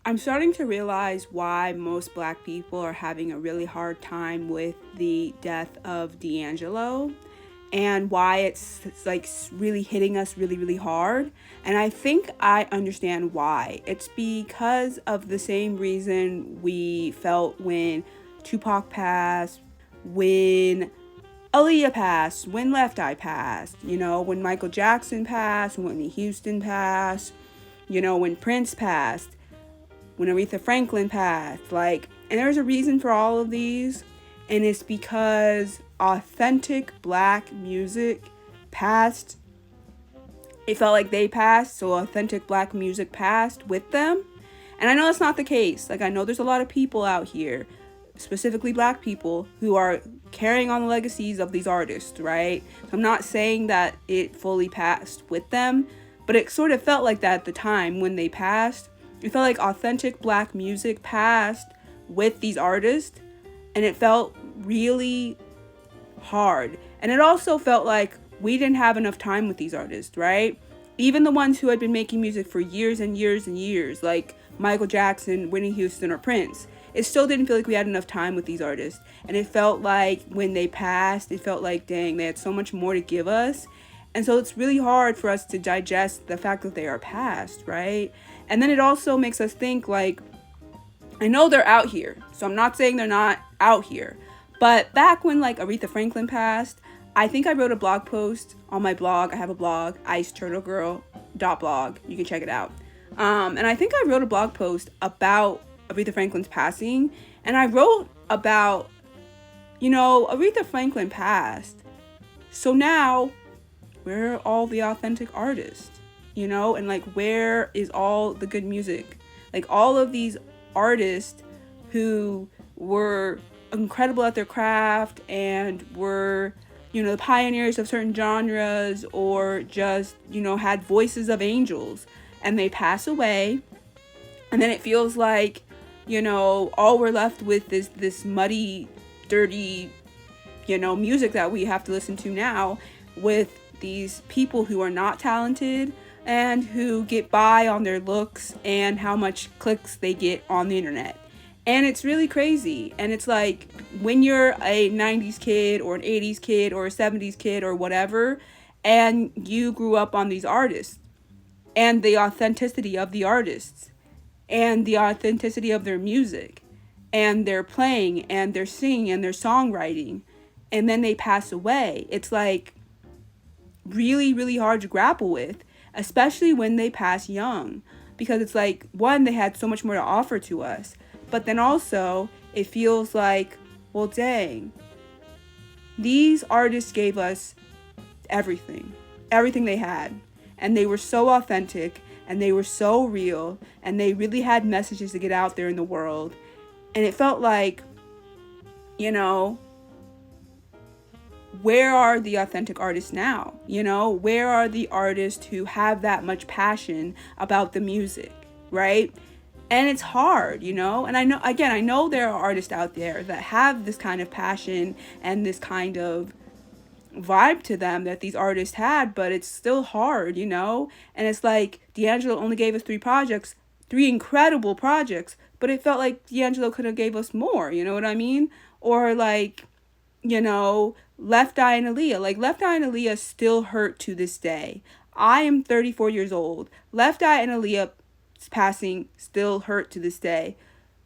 I'm starting to realize why most black people are having a really hard time with the death of D'Angelo and why it's like really hitting us really, really hard. And I think I understand why. It's because of the same reason we felt when Tupac passed, when Aaliyah passed, when Left Eye passed, when Michael Jackson passed, when Whitney Houston passed, when Prince passed, when Aretha Franklin passed. And there's a reason for all of these, and it's because authentic black music passed. It felt like they passed, so authentic black music passed with them. And I know that's not the case. I know there's a lot of people out here, specifically black people, who are carrying on the legacies of these artists, right? So I'm not saying that it fully passed with them, but it sort of felt like that at the time when they passed. It felt like authentic black music passed with these artists, and it felt really hard. And it also felt like we didn't have enough time with these artists, right? Even the ones who had been making music for years and years and years, like Michael Jackson, Whitney Houston, or Prince, it still didn't feel like we had enough time with these artists. And it felt like when they passed, it felt like, dang, they had so much more to give us. And so it's really hard for us to digest the fact that they are past, right? And then it also makes us think, I know they're out here, so I'm not saying they're not out here. But back when Aretha Franklin passed, I think I wrote a blog post on my blog. I have a blog, iceturtlegirl.blog. You can check it out. And I think I wrote a blog post about Aretha Franklin's passing. And I wrote about, Aretha Franklin passed. So now, where are all the authentic artists? And where is all the good music? All of these artists who were incredible at their craft and were, the pioneers of certain genres, or just, had voices of angels, and they pass away. And then it feels like, all we're left with is this muddy, dirty, music that we have to listen to now, with these people who are not talented and who get by on their looks and how much clicks they get on the internet. And it's really crazy. And it's like, when you're a 90s kid or an 80s kid or a 70s kid or whatever, and you grew up on these artists and the authenticity of the artists and the authenticity of their music and their playing and their singing and their songwriting, and then they pass away, it's really, really hard to grapple with, especially when they pass young, because it's one, they had so much more to offer to us, but then also it feels like, well, dang, these artists gave us everything they had, and they were so authentic, and they were so real, and they really had messages to get out there in the world. And it felt like, where are the authentic artists now? Where are the artists who have that much passion about the music, right? And it's hard, and I know there are artists out there that have this kind of passion and this kind of vibe to them that these artists had, but it's still hard, and it's like D'Angelo only gave us 3 incredible projects, but it felt like D'Angelo could have gave us more, you know what I mean? Or Left Eye and Aaliyah. Left Eye and Aaliyah still hurt to this day. I am 34 years old. Left Eye and Aaliyah's passing still hurt to this day.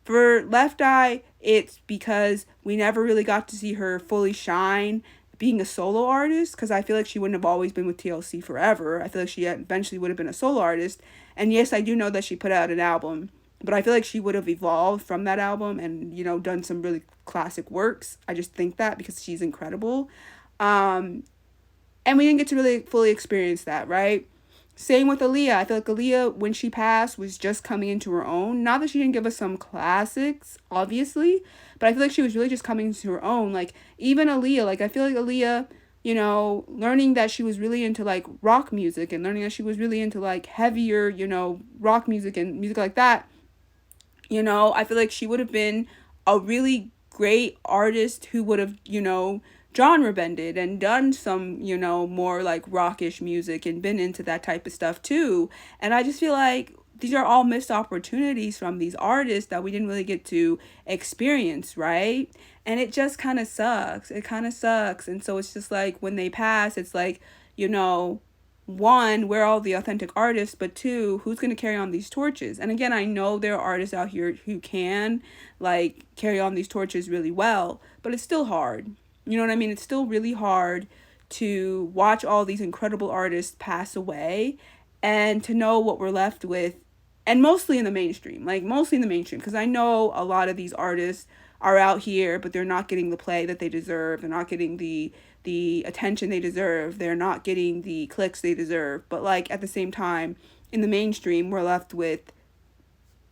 For Left Eye, it's because we never really got to see her fully shine being a solo artist, because I feel like she wouldn't have always been with TLC forever. I feel like she eventually would have been a solo artist. And yes, I do know that she put out an album, but I feel like she would have evolved from that album and, done some really classic works. I just think that because she's incredible. And we didn't get to really fully experience that, right? Same with Aaliyah. I feel like Aaliyah, when she passed, was just coming into her own. Not that she didn't give us some classics, obviously, but I feel like she was really just coming into her own. Even Aaliyah, I feel like Aaliyah, learning that she was really into, rock music, and learning that she was really into, heavier, rock music and music like that, I feel like she would have been a really great artist who would have, genre bended and done some, more rockish music and been into that type of stuff too. And I just feel like these are all missed opportunities from these artists that we didn't really get to experience, right? And it just kind of sucks. It kind of sucks. And so it's just like when they pass, it's like, you know, one, we're all the authentic artists, but two, who's going to carry on these torches? And again, I know there are artists out here who can like carry on these torches really well, but it's still hard. You know what I mean? It's still really hard to watch all these incredible artists pass away and to know what we're left with, and mostly in the mainstream, like mostly in the mainstream, because I know a lot of these artists are out here, but they're not getting the play that they deserve. They're not getting the attention they deserve. They're not getting the clicks they deserve. But like at the same time, in the mainstream, we're left with,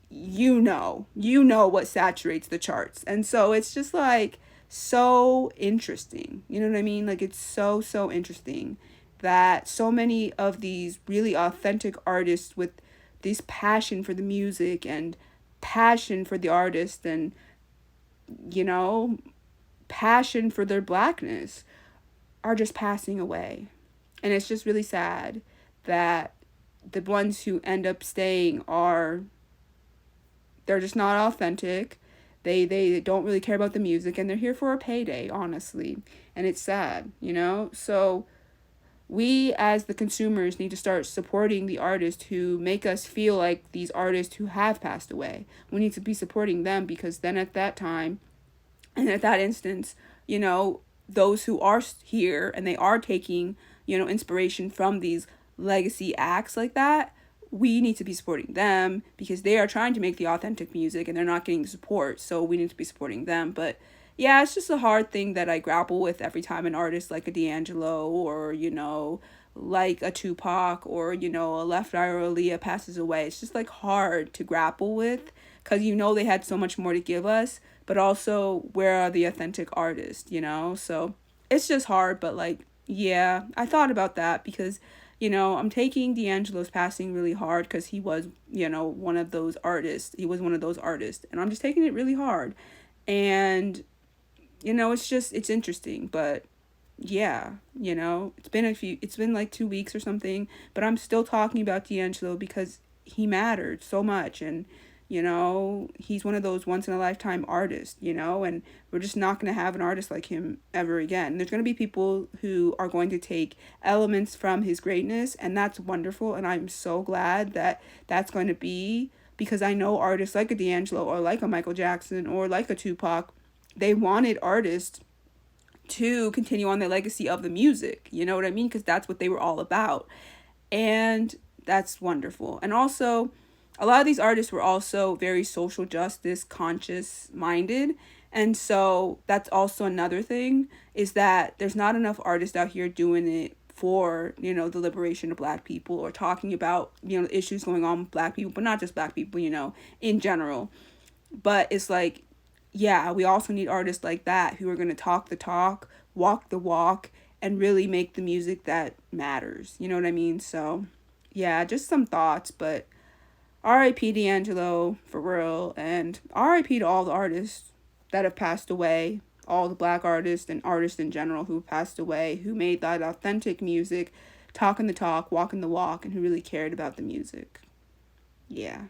what saturates the charts. And so it's just like so interesting. You know what I mean? Like it's so interesting that so many of these really authentic artists with this passion for the music and passion for the artist and, you know, passion for their blackness are just passing away. And it's just really sad that the ones who end up staying they're just not authentic. They don't really care about the music, and they're here for a payday, honestly. And it's sad, you know? So we as the consumers need to start supporting the artists who make us feel like these artists who have passed away. We need to be supporting them, because then at that time and at that instance, you know, those who are here and they are taking, you know, inspiration from these legacy acts like that, we need to be supporting them because they are trying to make the authentic music and they're not getting the support. So we need to be supporting them. But yeah, it's just a hard thing that I grapple with every time an artist like a D'Angelo or, you know, like a Tupac or, you know, a Left Eye or Aaliyah passes away. It's just like hard to grapple with because, you know, they had so much more to give us, but also where are the authentic artists, you know? So it's just hard, but like, yeah, I thought about that because, you know, I'm taking D'Angelo's passing really hard because he was, you know, one of those artists. He was one of those artists. And I'm just taking it really hard. And, you know, it's interesting. But yeah, you know, it's been like 2 weeks or something. But I'm still talking about D'Angelo because he mattered so much. And, you know, he's one of those once in a lifetime artists, you know, and we're just not going to have an artist like him ever again. There's going to be people who are going to take elements from his greatness, and that's wonderful. And I'm so glad that that's going to be, because I know artists like a D'Angelo or like a Michael Jackson or like a Tupac, they wanted artists to continue on the legacy of the music. You know what I mean? Because that's what they were all about. And that's wonderful. And also, a lot of these artists were also very social justice conscious minded. And so that's also another thing, is that there's not enough artists out here doing it for, you know, the liberation of Black people or talking about, you know, issues going on with Black people, but not just Black people, you know, in general. But it's like, yeah, we also need artists like that who are going to talk the talk, walk the walk, and really make the music that matters. You know what I mean? So, yeah, just some thoughts, but R.I.P. D'Angelo, for real, and R.I.P. to all the artists that have passed away, all the Black artists and artists in general who passed away, who made that authentic music, talking the talk, walking the walk, and who really cared about the music. Yeah.